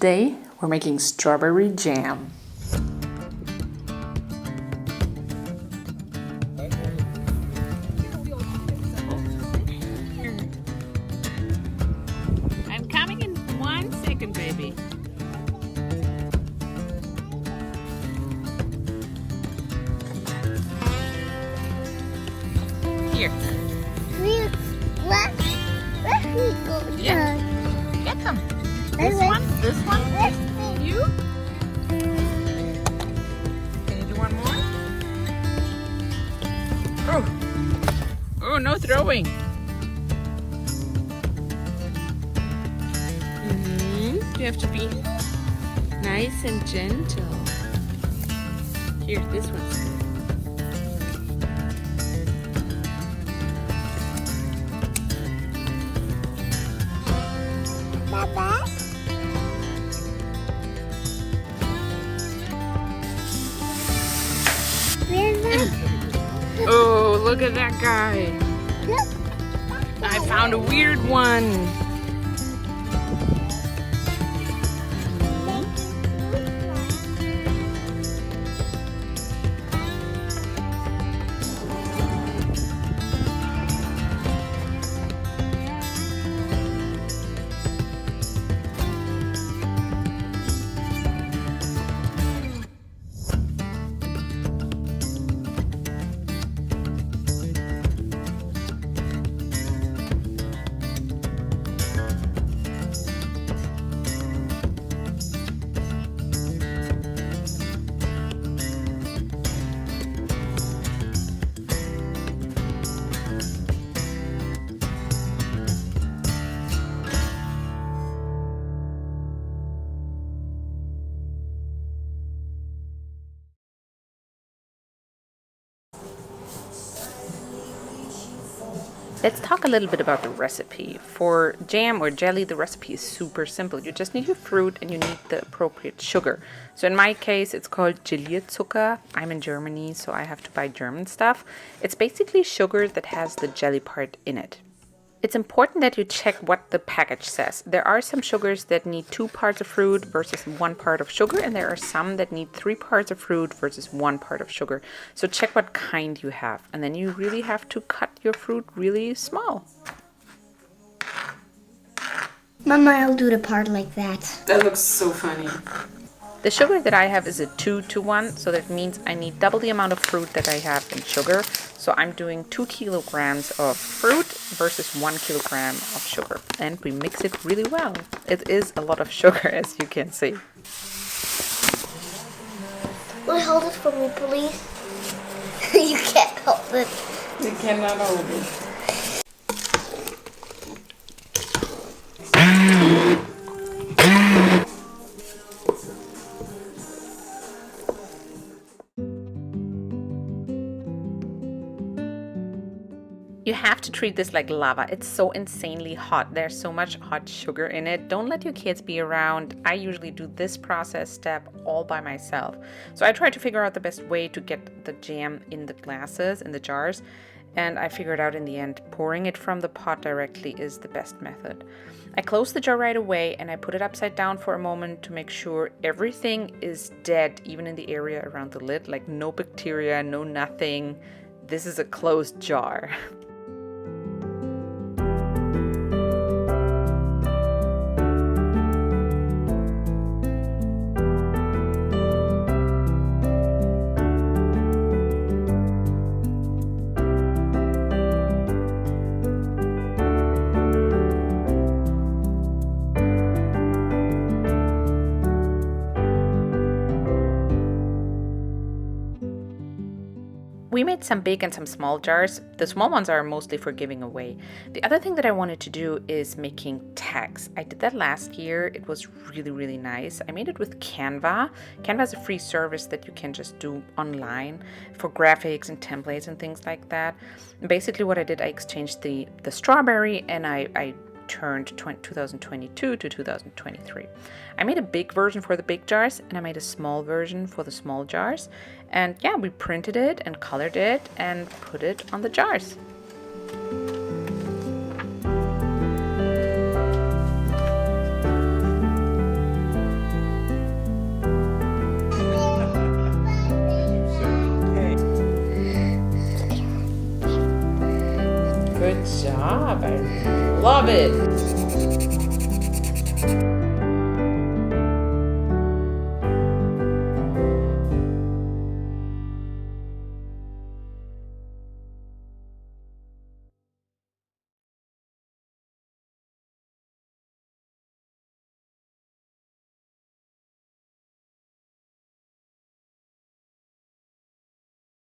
Today we're making strawberry jam. I'm coming in 1 second, baby. Here. Let me go. Yeah. Get them. This one, you. Can you do one more? Oh, no throwing. You have to be nice and gentle. Here, this one's good. Papa? Oh, look at that guy. I found a weird one. Let's talk a little bit about the recipe. For jam or jelly, the recipe is super simple. You just need your fruit and you need the appropriate sugar. So in my case, it's called Gelierzucker. I'm in Germany, so I have to buy German stuff. It's basically sugar that has the jelly part in it. It's important that you check what the package says. There are some sugars that need 2 parts of fruit versus 1 part of sugar, and there are some that need 3 parts of fruit versus 1 part of sugar. So check what kind you have, and then you really have to cut your fruit really small. Mama, I'll do the part like that. That looks so funny. The sugar that I have is a 2-to-1, so that means I need double the amount of fruit that I have in sugar. So I'm doing 2 kilograms of fruit versus 1 kilogram of sugar. And we mix it really well. It is a lot of sugar, as you can see. Will you hold it for me, please? You can't hold it. You cannot hold it. You have to treat this like lava. It's so insanely hot. There's so much hot sugar in it. Don't let your kids be around. I usually do this process step all by myself. So I try to figure out the best way to get the jam in the glasses, in the jars. And I figured out in the end, pouring it from the pot directly is the best method. I close the jar right away and I put it upside down for a moment to make sure everything is dead, even in the area around the lid, like no bacteria, no nothing. This is a closed jar. We made some big and some small jars. The small ones are mostly for giving away. The other thing that I wanted to do is making tags. I did that last year. It was really, really nice. I made it with Canva. Canva is a free service that you can just do online for graphics and templates and things like that. And basically what I did, I exchanged the strawberry and I turned 2022 to 2023. I made a big version for the big jars and I made a small version for the small jars. And yeah, we printed it and colored it and put it on the jars. Good job. I love it.